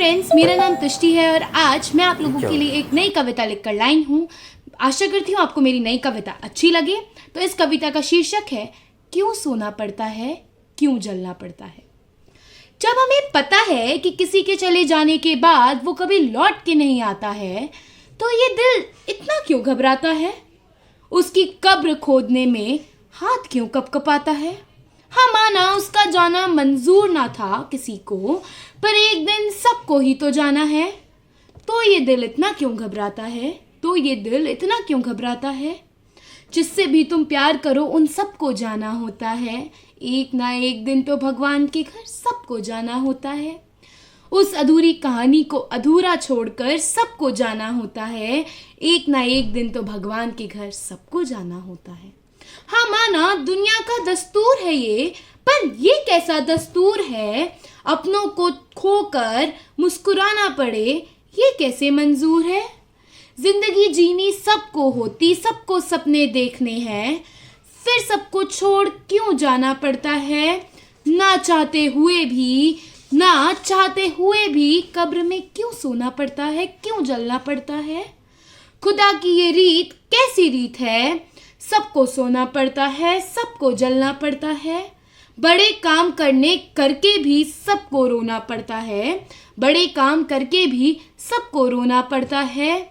Friends, मेरा नाम तुष्टि है और आज मैं आप लोगों के लिए एक नई कविता लिखकर लाई हूँ। आशा करती हूँ आपको मेरी नई कविता अच्छी लगे। तो इस कविता का शीर्षक है क्यों सोना पड़ता है, क्यों जलना पड़ता है। जब हमें पता है कि किसी के चले जाने के बाद वो कभी लौट के नहीं आता है, तो ये दिल इतना क्यों घबराता है। उसकी कब्र खोदने में हाथ क्यों कपकपाता है। हाँ, माना उसका जाना मंजूर ना था किसी को, पर एक दिन सबको ही तो जाना है। तो ये दिल इतना क्यों घबराता है, तो ये दिल इतना क्यों घबराता है। जिससे भी तुम प्यार करो उन सबको जाना होता है। एक ना एक दिन तो भगवान के घर सबको जाना होता है। उस अधूरी कहानी को अधूरा छोड़कर सबको जाना होता है। एक ना एक दिन तो भगवान के घर सबको जाना होता है। हाँ, माना दुनिया का दस्तूर है ये, पर ये कैसा दस्तूर है अपनों को खोकर मुस्कुराना पड़े, ये कैसे मंजूर है। जिंदगी जीनी सबको होती, सबको सपने देखने हैं, फिर सबको छोड़ क्यों जाना पड़ता है। ना चाहते हुए भी कब्र में क्यों सोना पड़ता है, क्यों जलना पड़ता है। खुदा की ये रीत कैसी रीत है, सबको सोना पड़ता है, सबको जलना पड़ता है। बड़े काम करके भी सबको रोना पड़ता है, बड़े काम करके भी सबको रोना पड़ता है।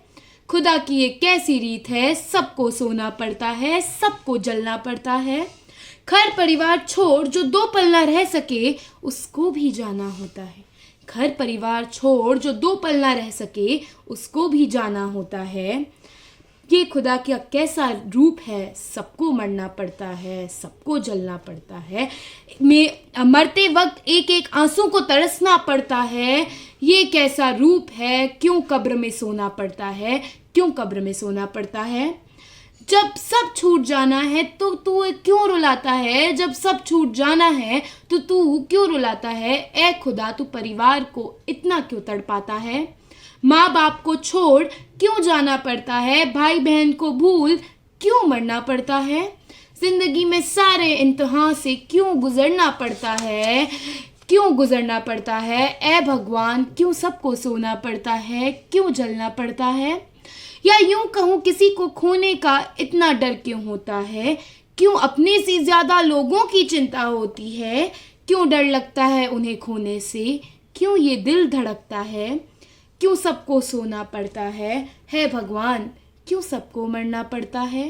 खुदा की ये कैसी रीत है, सबको सोना पड़ता है, सबको जलना पड़ता है। घर परिवार छोड़ जो 2 पल ना रह सके, उसको भी जाना होता है। घर परिवार छोड़ जो 2 पल ना रह सके, उसको भी जाना होता है। ये खुदा का कैसा रूप है, सबको मरना पड़ता है, सबको जलना पड़ता है। मरते वक्त एक एक आंसू को तरसना पड़ता है। ये कैसा रूप है, क्यों कब्र में सोना पड़ता है, क्यों कब्र में सोना पड़ता है। जब सब छूट जाना है तो तू क्यों रुलाता है, जब सब छूट जाना है तो तू क्यों रुलाता है। ऐ खुदा, तू परिवार को इतना क्यों तड़पाता है। माँ बाप को छोड़ क्यों जाना पड़ता है, भाई बहन को भूल क्यों मरना पड़ता है। जिंदगी में सारे इम्तिहान से क्यों गुजरना पड़ता है, क्यों गुजरना पड़ता है। ऐ भगवान, क्यों सबको सोना पड़ता है, क्यों जलना पड़ता है। या यूं कहूँ, किसी को खोने का इतना डर क्यों होता है, क्यों अपने से ज्यादा लोगों की चिंता होती है। क्यों डर लगता है उन्हें खोने से, क्यों ये दिल धड़कता है, क्यों सबको सोना पड़ता है भगवान, क्यों सबको मरना पड़ता है।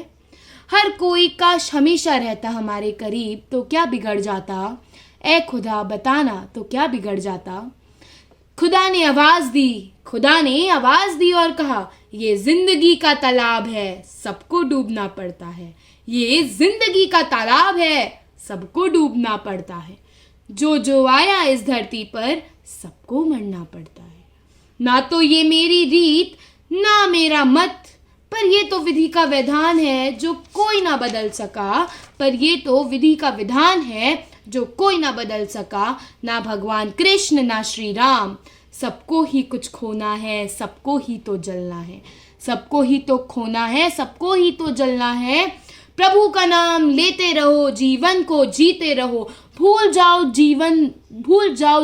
हर कोई काश हमेशा रहता हमारे करीब, तो क्या बिगड़ जाता। ऐ खुदा बताना, तो क्या बिगड़ जाता। खुदा ने आवाज दी और कहा, ये जिंदगी का तालाब है, सबको डूबना पड़ता है। ये जिंदगी का तालाब है, सबको डूबना पड़ता है। जो आया इस धरती पर, सबको मरना पड़ता है। ना तो ये मेरी रीत, ना मेरा मत, पर ये तो विधि का विधान है जो कोई ना बदल सका। पर ये तो विधि का विधान है जो कोई ना बदल सका। ना भगवान कृष्ण, ना श्री राम, सबको ही कुछ खोना है, सबको ही तो जलना है। सबको ही तो खोना है, सबको ही तो जलना है। प्रभु का नाम लेते रहो, जीवन को जीते रहो। भूल जाओ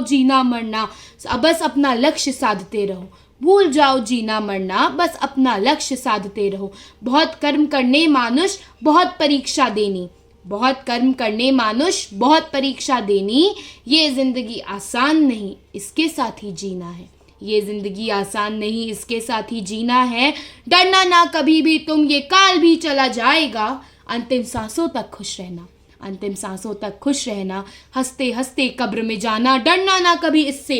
जीना मरना, बस अपना लक्ष्य साधते रहो। भूल जाओ जीना मरना, बस अपना लक्ष्य साधते रहो। बहुत कर्म करने मानुष, बहुत परीक्षा देनी। बहुत कर्म करने मानुष, बहुत परीक्षा देनी। ये जिंदगी आसान नहीं, इसके साथ ही जीना है। ये जिंदगी आसान नहीं, इसके साथ ही जीना है। डरना ना कभी भी तुम, ये काल भी चला जाएगा। अंतिम सांसों तक खुश रहना, अंतिम सांसों तक खुश रहना। हंसते हंसते कब्र में जाना, डरना ना कभी इससे।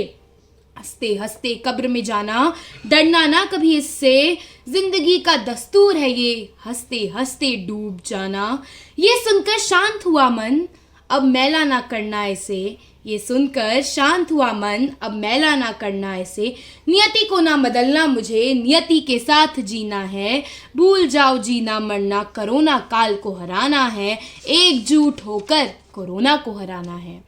हंसते हंसते कब्र में जाना, डरना ना कभी इससे। जिंदगी का दस्तूर है ये, हंसते हंसते डूब जाना। ये सुनकर शांत हुआ मन, अब मैला ना करना इसे। ये सुनकर शांत हुआ मन, अब मैला ना करना इसे। नियति को ना बदलना मुझे, नियति के साथ जीना है। भूल जाओ जीना मरना, कोरोना काल को हराना है। एकजुट होकर कोरोना को हराना है।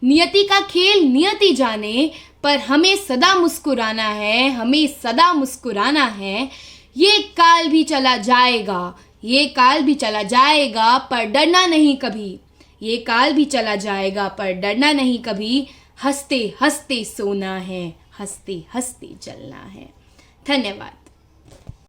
नियति का खेल नियति जाने, पर हमें सदा मुस्कुराना है, हमें सदा मुस्कुराना है। ये काल भी चला जाएगा, ये काल भी चला जाएगा, पर डरना नहीं कभी। ये काल भी चला जाएगा, पर डरना नहीं कभी। हंसते हंसते सोना है, हंसते हंसते चलना है। धन्यवाद।